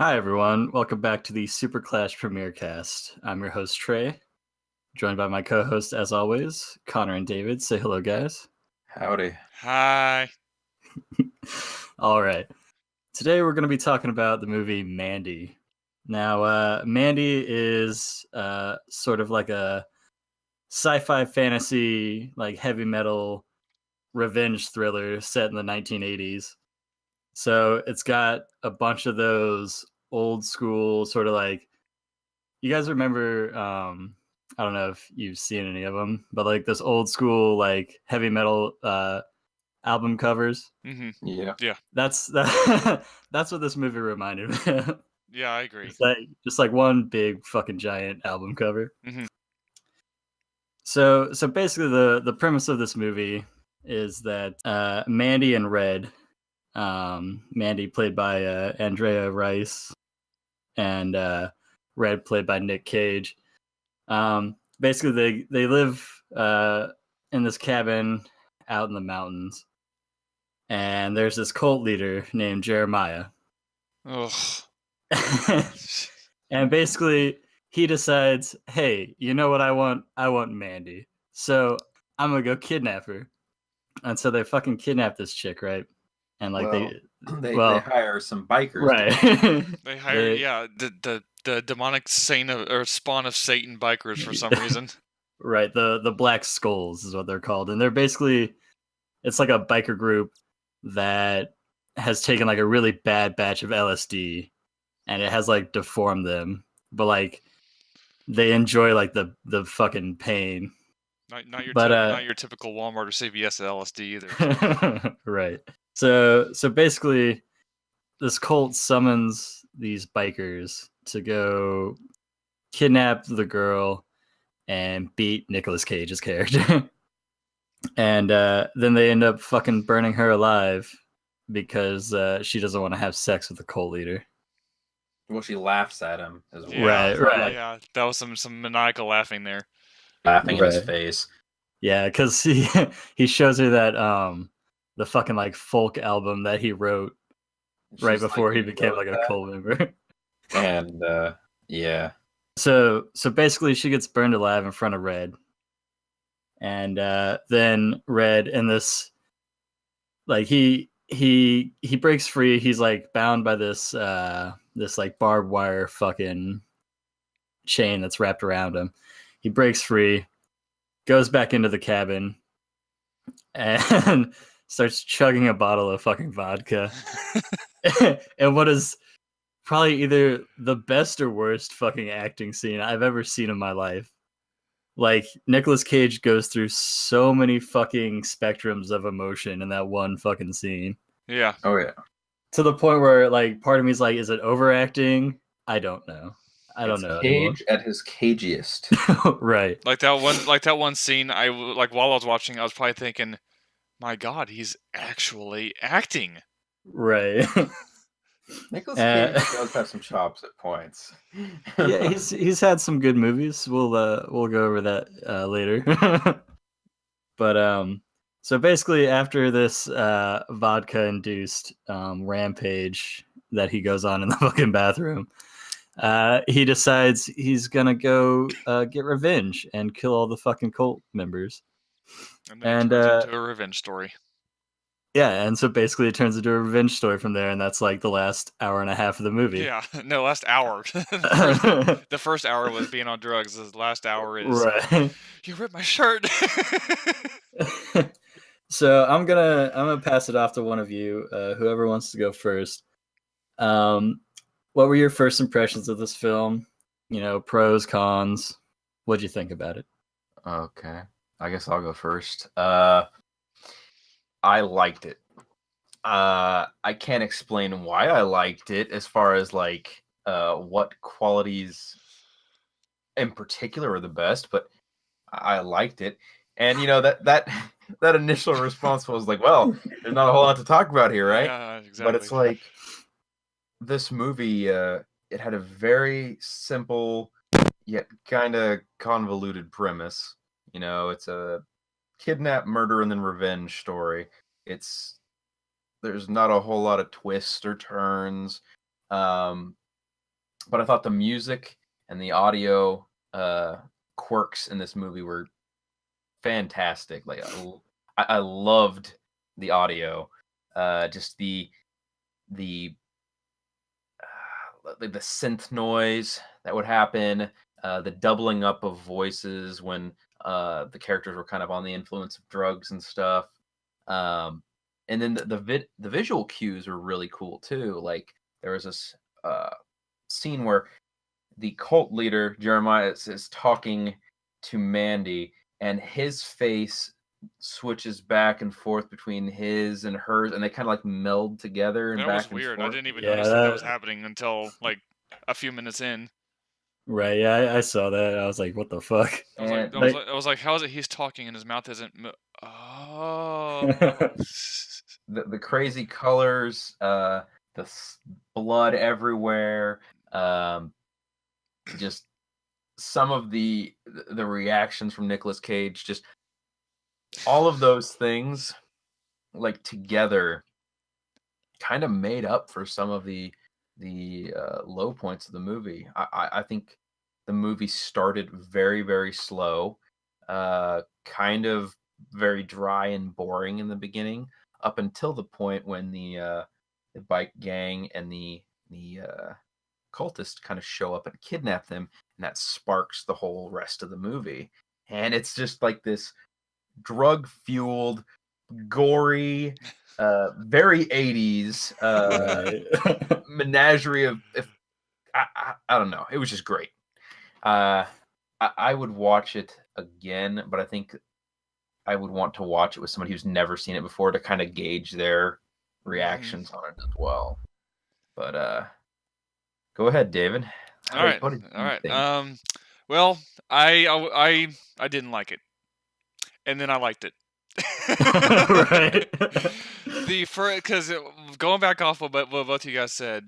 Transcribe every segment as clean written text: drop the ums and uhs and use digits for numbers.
Hi, everyone. Welcome back to the SuperClash PremiereCast. I'm your host, Trey, joined by my co-host, as always, Connor and David. Say hello, guys. Howdy. Hi. All right. Today, we're going to be talking about the movie Mandy. Now, Mandy is sort of like a sci-fi fantasy, like heavy metal revenge thriller set in the 1980s. So it's got a bunch of those old school sort of like, you guys remember, I don't know if you've seen any of them, but like this old school like heavy metal album covers. Mm-hmm. Yeah. Yeah. That's that's what this movie reminded me of. Yeah, I agree. Just like one big fucking giant album cover. Mm-hmm. So basically the premise of this movie is that Mandy and Red, Mandy played by Andrea Rice, and Red played by Nick Cage. Basically, they live in this cabin out in the mountains, and there's this cult leader named Jeremiah. Ugh. And basically, he decides, hey, you know what I want? I want Mandy. So I'm gonna go kidnap her. And so they fucking kidnap this chick, right? And like they hire some bikers. Right. They hire the demonic saint or spawn of Satan bikers for some reason. Right, the Black Skulls is what they're called, and they're basically, it's like a biker group that has taken like a really bad batch of LSD, and it has like deformed them, but like they enjoy like the fucking pain. Not your typical Walmart or CVS LSD either. Right. So basically, this cult summons these bikers to go kidnap the girl and beat Nicolas Cage's character. And then they end up fucking burning her alive because she doesn't want to have sex with the cult leader. Well, she laughs at him as well. Right. Yeah, that was some maniacal laughing there. Laughing in his face. Yeah, because he shows her that the fucking like folk album that he wrote right before he became like a cult member. And yeah. So basically, she gets burned alive in front of Red, and then Red and this, like he breaks free. He's like bound by this this like barbed wire fucking chain that's wrapped around him. He breaks free, goes back into the cabin, and starts chugging a bottle of fucking vodka. And what is probably either the best or worst fucking acting scene I've ever seen in my life. Like, Nicolas Cage goes through so many fucking spectrums of emotion in that one fucking scene. Yeah. Oh yeah. To the point where, like, part of me is like, is it overacting? I don't know. I don't know. Cage at his cagiest. Right. Like that one scene. I like while I was watching, I was probably thinking, "My God, he's actually acting." Right. Nicolas Cage does have some chops at points. Yeah, he's had some good movies. We'll go over that later. But so basically, after this vodka induced rampage that he goes on in the fucking bathroom, he decides he's gonna go get revenge and kill all the fucking cult members. And it turns into a revenge story. Yeah, and so basically it turns into a revenge story from there, and that's like the last hour and a half of the movie. Yeah, no, last hour. The first hour was being on drugs. The last hour is right. You ripped my shirt. So I'm gonna pass it off to one of you, whoever wants to go first. What were your first impressions of this film? You know, pros, cons. What'd you think about it? Okay, I guess I'll go first. I liked it. I can't explain why I liked it as far as like what qualities in particular are the best, but I liked it. And you know that initial response was like, well, there's not a whole lot to talk about here, right? Yeah, exactly. But it's like this movie, it had a very simple yet kind of convoluted premise. You know, it's a kidnap, murder, and then revenge story. There's not a whole lot of twists or turns. But I thought the music and the audio quirks in this movie were fantastic. Like I loved the audio, just the like the synth noise that would happen, the doubling up of voices when the characters were kind of on the influence of drugs and stuff. And then the visual cues were really cool too. Like there was this scene where the cult leader Jeremiah is talking to Mandy, and his face switches back and forth between his and hers, and they kind of like meld together and That back was and weird. I forth. didn't even Yeah, notice that was happening until like a few minutes in. Right, yeah, I saw that. I was like, what the fuck? And I was like, how is it he's talking and his mouth isn't? Oh. the crazy colors, blood everywhere, just some of the reactions from Nicolas Cage, just all of those things like together kind of made up for some of the low points of the movie. I think the movie started very, very slow, kind of very dry and boring in the beginning, up until the point when the bike gang and the cultists kind of show up and kidnap them, and that sparks the whole rest of the movie. And it's just like this drug fueled, gory, very 80s Right. menagerie of I don't know. It was just great. I would watch it again, but I think I would want to watch it with somebody who's never seen it before to kind of gauge their reactions on it as well. But go ahead, David. All right. What did you think? Well, I didn't like it, and then I liked it. Right. Because going back off what both you guys said,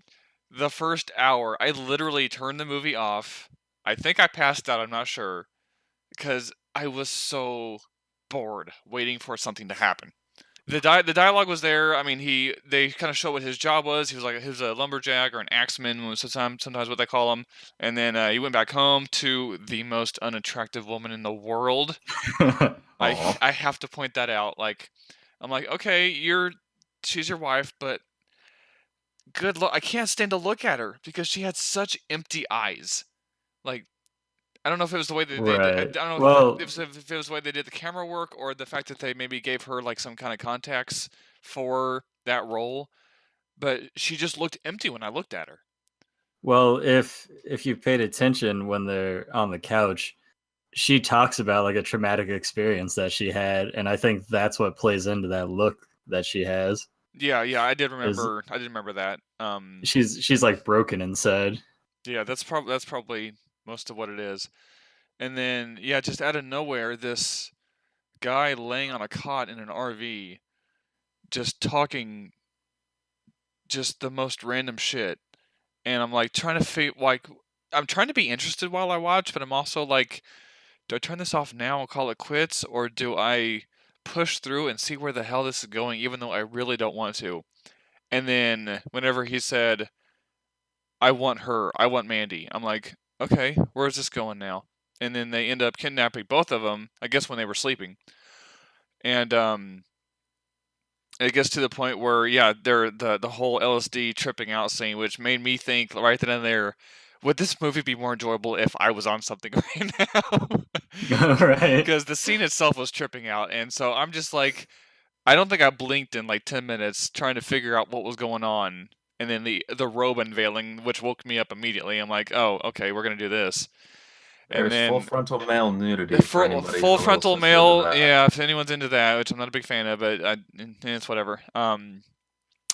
the first hour, I literally turned the movie off. I think I passed out. I'm not sure, because I was so bored waiting for something to happen. The dialogue was there. I mean, they kind of show what his job was. He was a lumberjack or an axeman, was sometimes what they call him. And then he went back home to the most unattractive woman in the world. I have to point that out. Like, I'm like, okay, she's your wife, but good look. I can't stand to look at her because she had such empty eyes. Like, I don't know if it was the way that they did, I Right. don't know Well, if it was the way they did the camera work, or the fact that they maybe gave her like some kind of contacts for that role, but she just looked empty when I looked at her. well, if you paid attention when they're on the couch, she talks about like a traumatic experience that she had, and I think that's what plays into that look that she has. Yeah, I did Is remember that. she's like broken inside. Yeah, that's probably most of what it is. And then yeah, just out of nowhere, this guy laying on a cot in an RV, just talking, just the most random shit. And I'm like trying to I'm trying to be interested while I watch, but I'm also like, do I turn this off now and call it quits, or do I push through and see where the hell this is going, even though I really don't want to? And then whenever he said, I want Mandy, I'm like, okay, where's this going now? And then they end up kidnapping both of them, I guess when they were sleeping. And it gets to the point where, yeah, they're the whole LSD tripping out scene, which made me think right then and there, would this movie be more enjoyable if I was on something right now? Right. Because the scene itself was tripping out, and so I'm just like, I don't think I blinked in like 10 minutes trying to figure out what was going on, and then the robe unveiling, which woke me up immediately. I'm like, oh, okay, we're gonna do this. And There's then full frontal male nudity for anybody full who frontal listens to male, that. yeah. If anyone's into that, which I'm not a big fan of, but it's whatever. And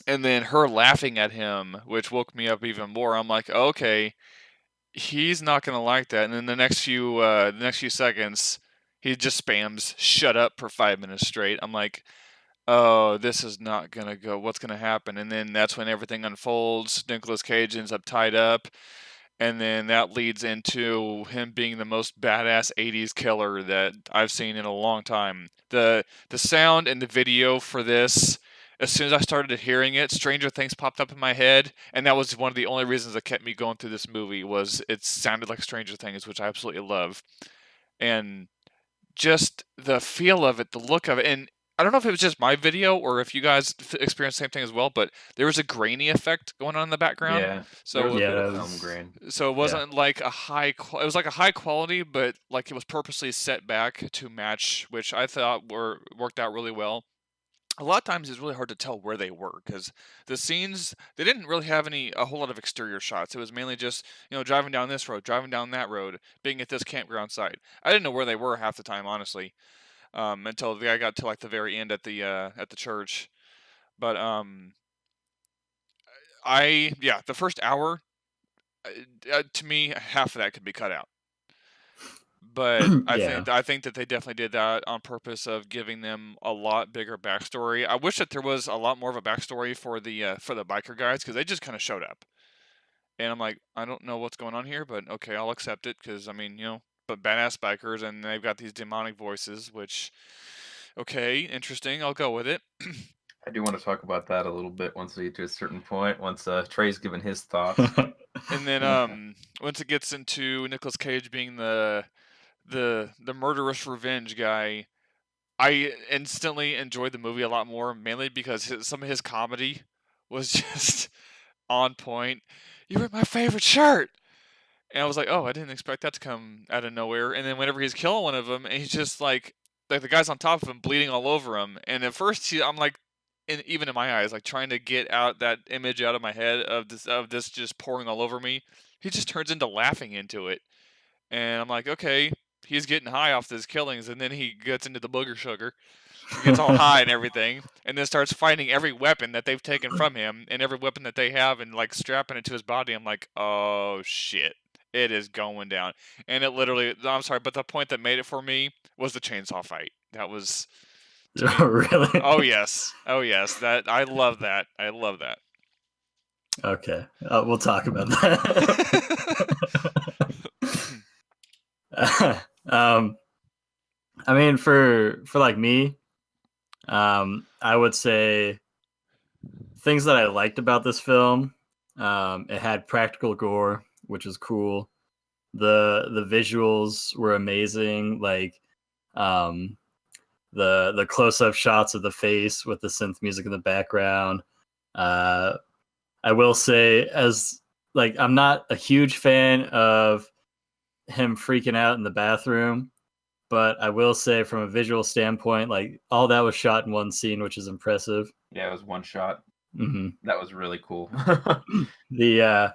then her laughing at him, which woke me up even more. I'm like, okay, he's not gonna like that. And then the next few seconds, he just spams "shut up" for 5 minutes straight. I'm like, oh, this is not gonna go. What's gonna happen? And then that's when everything unfolds. Nicolas Cage ends up tied up, and then that leads into him being the most badass 80s killer that I've seen in a long time. The sound and the video for this as soon as I started hearing it, Stranger Things popped up in my head, and that was one of the only reasons that kept me going through this movie. Was it sounded like Stranger Things, which I absolutely love, and just the feel of it, the look of it, and I don't know if it was just my video or if you guys experienced the same thing as well, but there was a grainy effect going on in the background. Yeah, there So was a Yeah, bit that of film was- grain. so it wasn't like a high. It was like a high quality, but like it was purposely set back to match, which I thought worked out really well. A lot of times it's really hard to tell where they were because the scenes they didn't really have a whole lot of exterior shots. It was mainly just driving down this road, driving down that road, being at this campground site. I didn't know where they were half the time, honestly, until the guy got to like the very end at the church. But the first hour, to me, half of that could be cut out. But Yeah. I think that they definitely did that on purpose of giving them a lot bigger backstory. I wish that there was a lot more of a backstory for the biker guys because they just kind of showed up, and I'm like, I don't know what's going on here, but okay, I'll accept it because I mean, but badass bikers and they've got these demonic voices, which okay, interesting, I'll go with it. I do want to talk about that a little bit once we get to a certain point. Once Trey's given his thoughts. And then once it gets into Nicolas Cage being the murderous revenge guy, I instantly enjoyed the movie a lot more, mainly because some of his comedy was just on point. You were my favorite shirt, and I was like, oh, I didn't expect that to come out of nowhere. And then whenever he's killing one of them, and he's just like the guy's on top of him, bleeding all over him. And at first, I'm like, even in my eyes, like trying to get out that image out of my head of this just pouring all over me. He just turns into laughing into it, and I'm like, okay, he's getting high off these killings, and then he gets into the booger sugar. He gets all high and everything, and then starts fighting every weapon that they've taken from him and every weapon that they have and like strapping it to his body. I'm like, oh shit, it is going down. And it literally, I'm sorry, but the point that made it for me was the chainsaw fight. That was, Really? oh yes, that I love that. I love that. Okay, we'll talk about that. I mean, for like me, I would say things that I liked about this film. It had practical gore, which was cool. The visuals were amazing, like the close-up shots of the face with the synth music in the background. I will say, as like, I'm not a huge fan of him freaking out in the bathroom, but I will say from a visual standpoint, like all that was shot in one scene, which is impressive. Yeah, it was one shot. Mm-hmm. That was really cool. The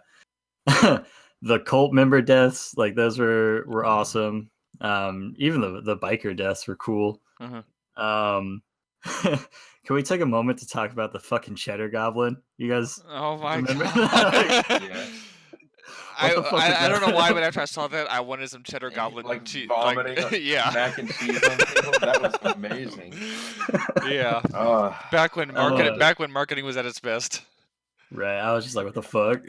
the cult member deaths, like those were awesome. Even the biker deaths were cool. Uh-huh. Can we take a moment to talk about the fucking cheddar goblin? You guys Oh my remember? god. Yeah. What the fuck is I don't know that? why, but after I saw that, I wanted some cheddar goblin like cheese. vomiting yeah. mac and cheese on people. That was amazing. Yeah. Oh, Back when marketing was at its best. Right. I was just like, what the fuck?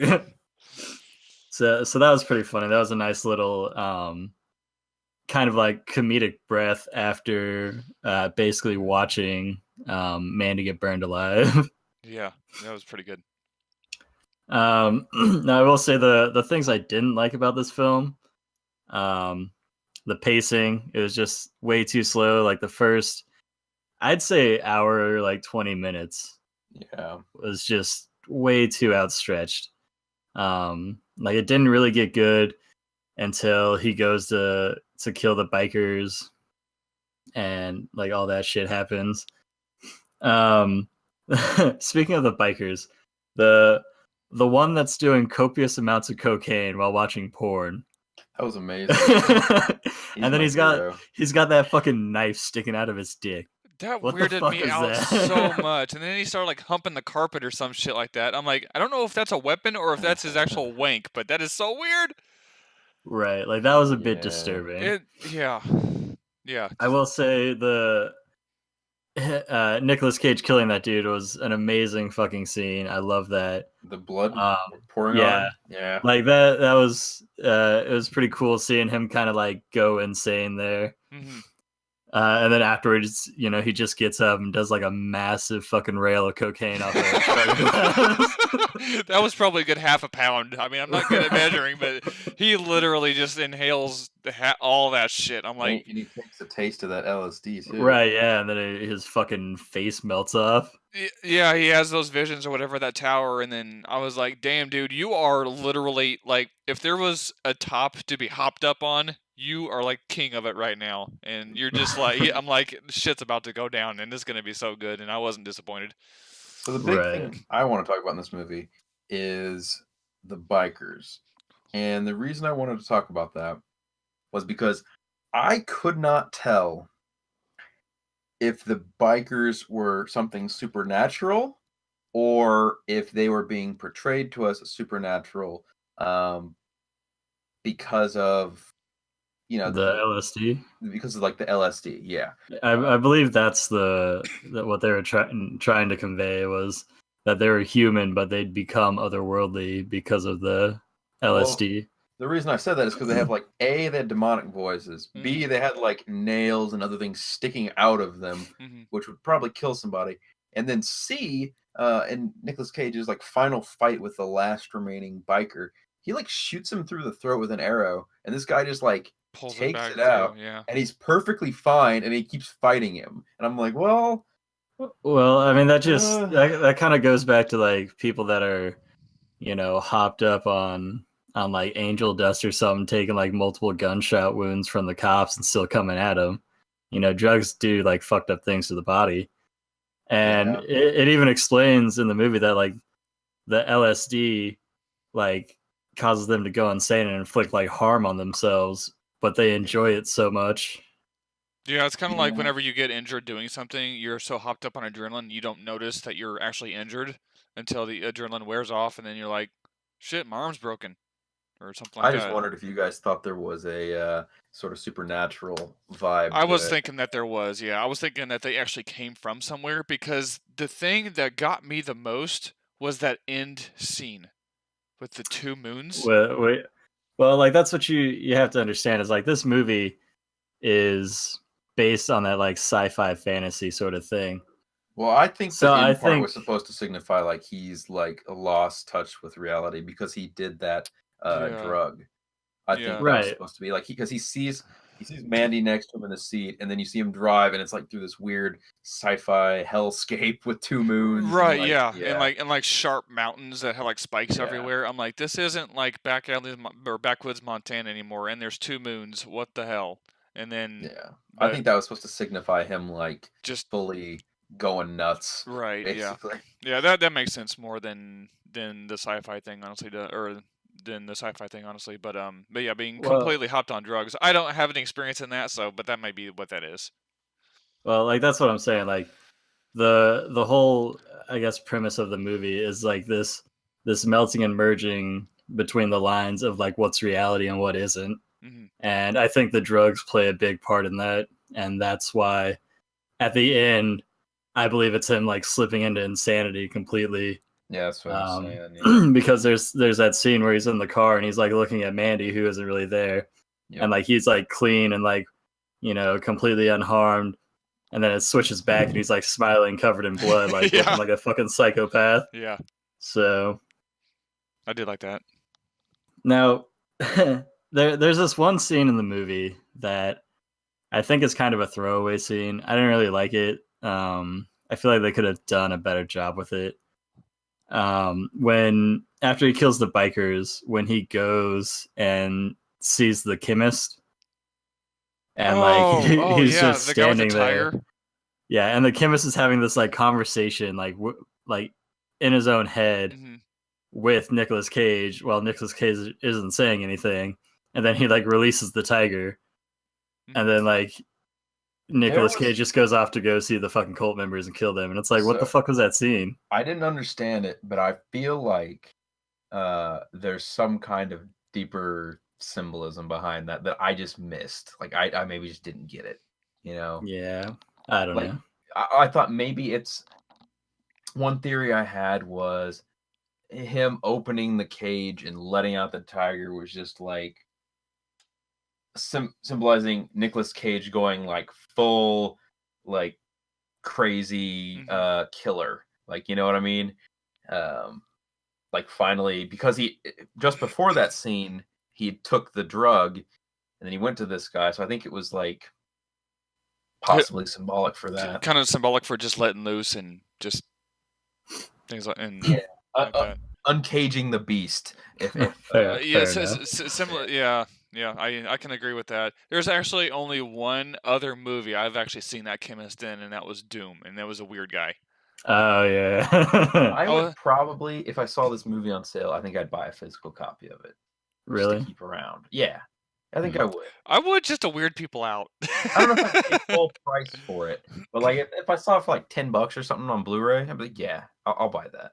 So that was pretty funny. That was a nice little kind of like comedic breath after basically watching Mandy get burned alive. Yeah, that was pretty good. Now I will say the things I didn't like about this film, the pacing, it was just way too slow. Like the first, I'd say hour, like 20 minutes, yeah. was just way too outstretched. Like it didn't really get good until he goes to kill the bikers and like all that shit happens. Speaking of the bikers, the one that's doing copious amounts of cocaine while watching porn. That was amazing. And then he's got that fucking knife sticking out of his dick. That What the weirded fuck me is out that? so much. And then he started like humping the carpet or some shit like that. I'm like, I don't know if that's a weapon or if that's his actual wank, but that is so weird. Right, like that was a bit Yeah. disturbing. Yeah. I will say the Nicolas Cage killing that dude was an amazing fucking scene. I love that. The blood pouring yeah. on. Yeah. Like that was it was pretty cool seeing him kind of like go insane there. Mm-hmm. And then afterwards, you know, he just gets up and does like a massive fucking rail of cocaine off That was probably a good half a pound. I mean, I'm not good at measuring, but he literally just inhales all that shit. I'm like, and he takes a taste of that LSD too. Right, yeah, and then his fucking face melts off. yeah, he has those visions or whatever, that tower, and then I was like, damn, dude, you are literally, like, if there was a top to be hopped up on, you are like king of it right now. And you're just like, I'm like, shit's about to go down, and it's going to be so good, and I wasn't disappointed. So the big thing I want to talk about in this movie is the bikers. And the reason I wanted to talk about that was because I could not tell if the bikers were something supernatural or if they were being portrayed to us as supernatural because of, you know, the LSD. Because of like the LSD, yeah. I believe that's what they were trying to convey was that they were human, but they'd become otherworldly because of the LSD. Well, the reason I said that is because they have like A, they had demonic voices. B, they had like nails and other things sticking out of them, which would probably kill somebody. And then C, in Nicolas Cage's like final fight with the last remaining biker, he like shoots him through the throat with an arrow, and this guy just like takes it out, and he's perfectly fine, and he keeps fighting him. And I'm like, well, I mean, that just that kind of goes back to like people that are, you know, hopped up on like angel dust or something, taking like multiple gunshot wounds from the cops and still coming at them. You know, drugs do like fucked up things to the body. And it even explains in the movie that like the LSD like causes them to go insane and inflict like harm on themselves, but they enjoy it so much. Yeah, it's kind of like whenever you get injured doing something, you're so hopped up on adrenaline, you don't notice that you're actually injured until the adrenaline wears off, and then you're like, shit, my arm's broken. Or something like that. I just wondered if you guys thought there was a sort of supernatural vibe. I was thinking that there was, yeah. I was thinking that they actually came from somewhere, because the thing that got me the most was that end scene with the two moons. Well, like that's what you have to understand is like this movie is based on that like sci-fi fantasy sort of thing. Well, I think the end part was supposed to signify like he's like a lost touch with reality because he did that drug. I think that was supposed to be like because he sees Mandy next to him in the seat, and then you see him drive, and it's like through this weird sci-fi hellscape with two moons. Right, and like sharp mountains that have like spikes everywhere. I'm like, this isn't like backwoods Montana anymore, and there's two moons. What the hell? And then I think that was supposed to signify him like just fully going nuts. Right. Basically. Yeah. That makes sense more than the sci-fi thing, honestly. Than the sci-fi thing, honestly. But yeah, being completely hopped on drugs. I don't have any experience in that, but that might be what that is. Well, like that's what I'm saying. Like the whole, I guess, premise of the movie is like this melting and merging between the lines of like what's reality and what isn't. And I think the drugs play a big part in that, and that's why at the end I believe it's him like slipping into insanity completely. Yeah, that's what I'm saying. Because there's that scene where he's in the car and he's like looking at Mandy, who isn't really there, and like he's like clean and like, you know, completely unharmed, and then it switches back and he's like smiling, covered in blood, like looking like a fucking psychopath. Yeah. So I did like that. Now, there's this one scene in the movie that I think is kind of a throwaway scene. I didn't really like it. I feel like they could have done a better job with it. When after he kills the bikers, when he goes and sees the chemist, and he's just standing there. Yeah, and the chemist is having this like conversation, like like in his own head with Nicolas Cage, while Nicolas Cage isn't saying anything, and then he like releases the tiger, and then like Nicolas Cage just goes off to go see the fucking cult members and kill them, and it's like, what the fuck was that scene? I didn't understand it, but I feel like there's some kind of deeper symbolism behind that I just missed. Like I maybe just didn't get it, you know? Yeah, I don't know. I thought maybe it's one theory I had was him opening the cage and letting out the tiger was just like symbolizing Nicolas Cage going like full, like crazy killer. Like, you know what I mean? Like finally, because he just before that scene he took the drug and then he went to this guy. So I think it was like possibly symbolic for that. Kind of symbolic for just letting loose and just things like that. Uncaging the beast. Fair enough. Similar. Yeah, I can agree with that. There's actually only one other movie I've actually seen that chemist in, and that was Doom, and that was a weird guy. Oh yeah. I would probably, if I saw this movie on sale, I think I'd buy a physical copy of it. Really? Just to keep around. Yeah, I think I would. I would, just to weird people out. I don't know if I'd pay full price for it, but like if I saw it for like $10 or something on Blu-ray, I'd be like, yeah, I'll buy that.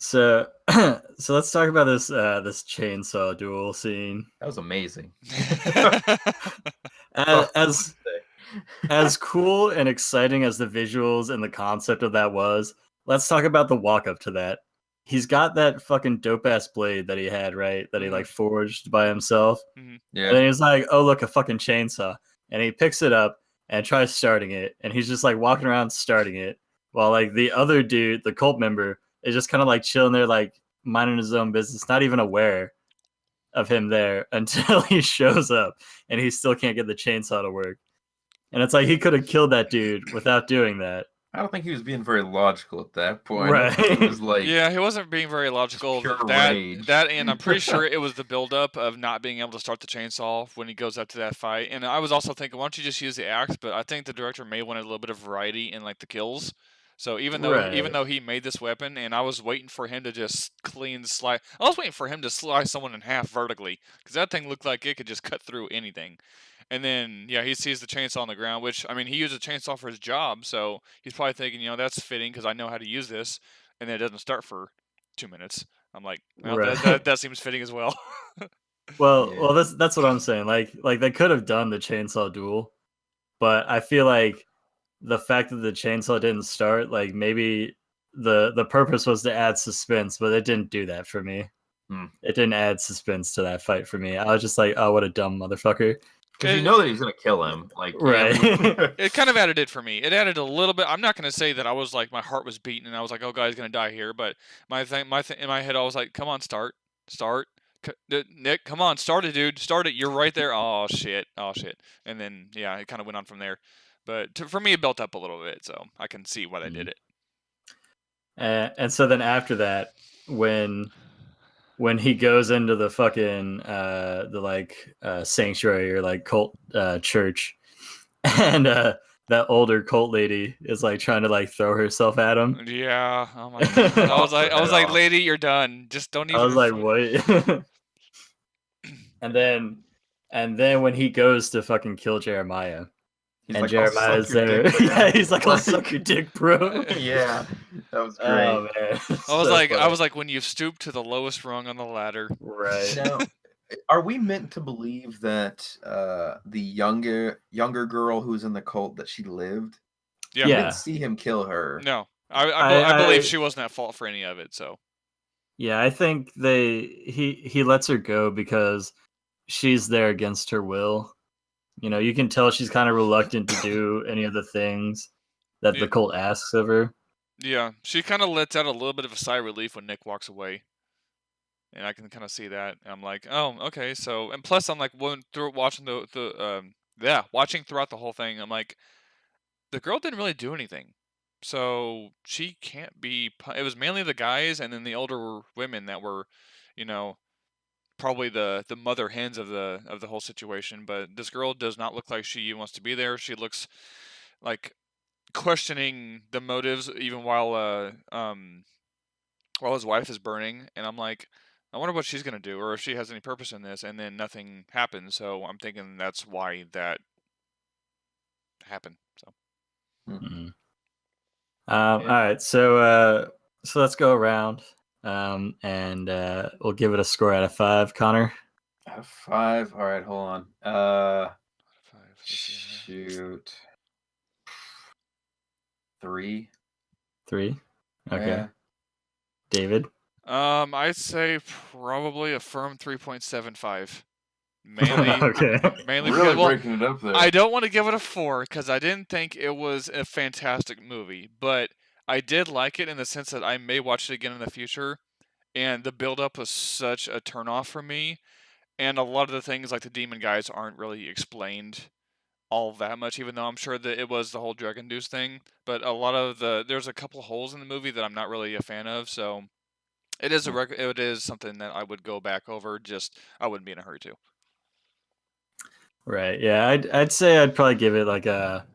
So let's talk about this this chainsaw duel scene. That was amazing. As cool and exciting as the visuals and the concept of that was, let's talk about the walk up to that. He's got that fucking dope ass blade that he had, right? That he like forged by himself. Yeah. And then he's like, "Oh, look, a fucking chainsaw." And he picks it up and tries starting it, and he's just like walking around starting it, while like the other dude, the cult member, is just kind of like chilling there, like minding his own business, not even aware of him there until he shows up, and he still can't get the chainsaw to work. And it's like he could have killed that dude without doing that. I don't think he was being very logical at that point. Right. He was like, yeah, he wasn't being very logical. That, and I'm pretty sure it was the buildup of not being able to start the chainsaw when he goes up to that fight. And I was also thinking, why don't you just use the axe? But I think the director may wanted a little bit of variety in like the kills. So even though he made this weapon, and I was waiting for him to just slice, I was waiting for him to slice someone in half vertically, because that thing looked like it could just cut through anything. And then, yeah, he sees the chainsaw on the ground, which, I mean, he used a chainsaw for his job, so he's probably thinking, that's fitting because I know how to use this, and then it doesn't start for 2 minutes. I'm like, well, that seems fitting as well. Well, that's what I'm saying. Like they could have done the chainsaw duel, but I feel like the fact that the chainsaw didn't start, like maybe the purpose was to add suspense, but it didn't do that for me. It didn't add suspense to that fight for me. I was just like, oh, what a dumb motherfucker. Because you know that he's gonna kill him, like right. It kind of added it for me. It added a little bit. I'm not gonna say that I was like my heart was beating and I was like, oh, guy's gonna die here. But my thing in my head, I was like, come on, start, Nick, come on, start it, dude, start it. You're right there. Oh shit. And then yeah, it kind of went on from there. But for me, it built up a little bit, so I can see why they did it. And so then after that, when he goes into the fucking sanctuary or like cult church, and that older cult lady is like trying to like throw herself at him. Yeah. Oh my God. I was like, lady, you're done. Just don't even. I was like, what? and then when he goes to fucking kill Jeremiah. He's and like, Jeremiah's there. Yeah, he's like, I'll suck your dick, bro. Yeah, that was great. Oh man, I was like, when you stoop to the lowest rung on the ladder. Right. Now, are we meant to believe that the younger girl who's in the cult, that she lived? Yeah. We didn't see him kill her. No, I believe she wasn't at fault for any of it. So. Yeah, I think he lets her go because she's there against her will. You can tell she's kind of reluctant to do any of the things that the cult asks of her. Yeah, she kind of lets out a little bit of a sigh of relief when Nick walks away. And I can kind of see that. And I'm like, oh, okay. So, and plus I'm like, watching watching throughout the whole thing, I'm like, the girl didn't really do anything. So she can't be, it was mainly the guys and then the older women that were, probably the mother hens of the whole situation. But this girl does not look like she wants to be there. She looks like questioning the motives even while his wife is burning. And I'm like, I wonder what she's gonna do, or if she has any purpose in this. And then nothing happens. So I'm thinking that's why that happened. So all right, so let's go around. And we'll give it a score out of 5. Connor? Out of 5. All right, hold on. 5. Shoot. 3. 3. Okay. Yeah. David? I'd say probably a firm 3.75. Mainly, Okay. mainly Really because well, breaking it up there. I don't want to give it a 4 because I didn't think it was a fantastic movie, but I did like it in the sense that I may watch it again in the future. And the build-up was such a turnoff for me, and a lot of the things like the demon guys aren't really explained all that much, even though I'm sure that it was the whole drug induced thing. But a lot of there's a couple holes in the movie that I'm not really a fan of, so it is it is something that I would go back over. Just I wouldn't be in a hurry to. Right. Yeah. I'd say I'd probably give it like a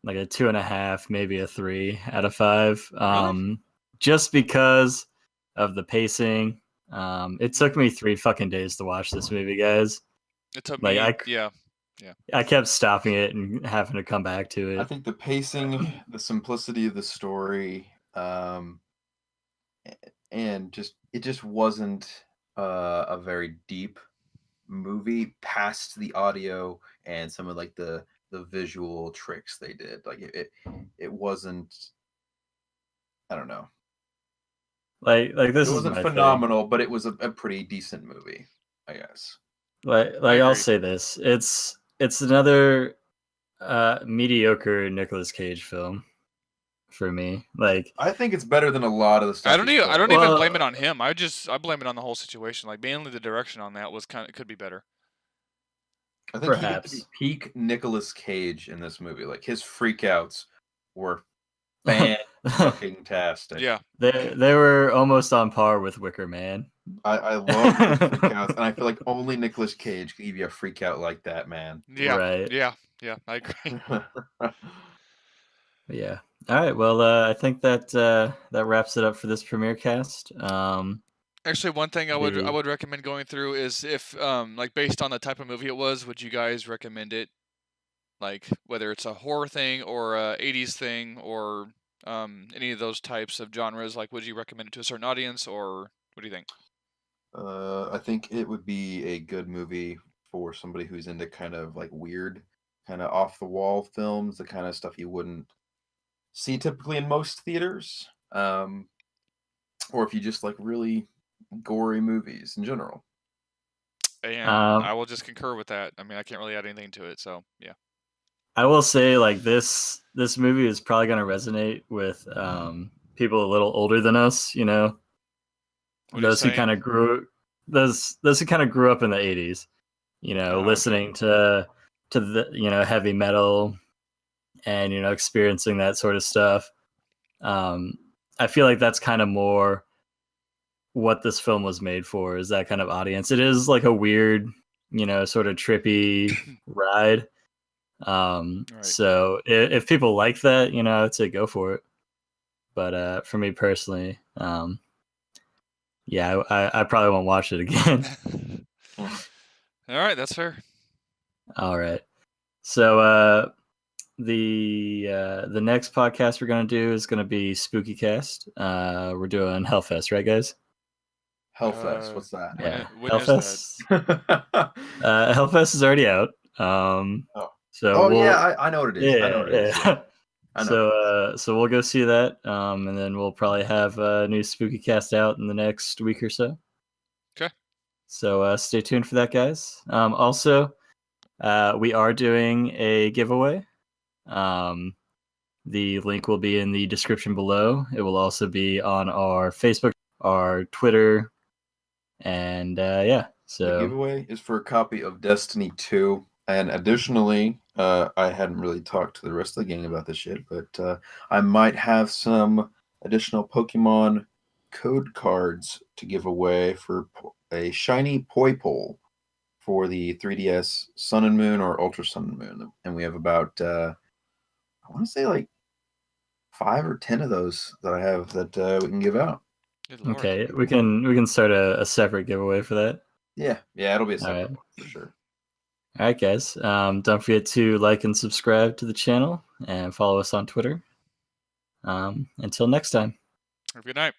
2.5, maybe a 3 out of 5. Just because of the pacing. It took me 3 fucking days to watch this movie, guys. It took Like me, yeah. I kept stopping it and having to come back to it. I think the pacing, the simplicity of the story, and it just wasn't a very deep movie past the audio and some of like the visual tricks they did. Like it wasn't. I don't know. Like this It is wasn't my phenomenal, but it was a pretty decent movie, I guess. thing. I I'll agree. say this. It's another mediocre Nicolas Cage film for me. Like I think it's better than a lot of the stuff. I don't even Well- blame it on him. I blame it on the whole situation. Like mainly the direction on that was could be better. I think Perhaps. he got to be peak Nicolas Cage in this movie. Like his freakouts were fantastic. Yeah. They were almost on par with Wicker Man. I love his freakouts, and I feel like only Nicolas Cage could give you a freakout like that, man. Yeah. Right. Yeah. I agree. Yeah. All right. Well, I think that wraps it up for this PremiereCast. Actually, one thing I The- would recommend going through is if like based on the type of movie it was, would you guys recommend it? Like whether it's a horror thing or a 80s thing or any of those types of genres, like would you recommend it to a certain audience or what do you think? I think it would be a good movie for somebody who's into kind of like weird, kind of off the wall films, the kind of stuff you wouldn't see typically in most theaters. Or if you just like really gory movies in general. And I will just concur with that. I mean, I can't really add anything to it, so yeah. I will say, like this movie is probably going to resonate with people a little older than us. You know, What are you those who saying? kind of grew those who kind of grew up in the 80s. You know, Oh, okay. listening to the heavy metal and experiencing that sort of stuff. I feel like that's kind of more what this film was made for, is that kind of audience. It is like a weird, sort of trippy ride. Right. So if people like that, I'd say go for it. But for me personally, yeah, I probably won't watch it again. All right, that's fair. All right. So the next podcast we're gonna do is gonna be SpookyCast. We're doing Hellfest, right, guys? Hellfest, what's that? Yeah, When is Hellfest. Hellfest is already out. So yeah, I know what it is. I know what it is. Yeah. I know. So we'll go see that, and then we'll probably have a new SpookyCast out in the next week or so. Okay. So stay tuned for that, guys. Also, we are doing a giveaway. The link will be in the description below. It will also be on our Facebook, our Twitter, and yeah. So the giveaway is for a copy of Destiny 2. And additionally, I hadn't really talked to the rest of the gang about this shit, but I might have some additional Pokemon code cards to give away for a shiny Poipole for the 3DS Sun and Moon or Ultra Sun and Moon. And we have about, I want to say like 5 or 10 of those that I have that we can give out. Okay, we can start a separate giveaway for that. Yeah, it'll be a separate one for sure. All right, guys. Don't forget to like and subscribe to the channel and follow us on Twitter. Until next time. Have a good night.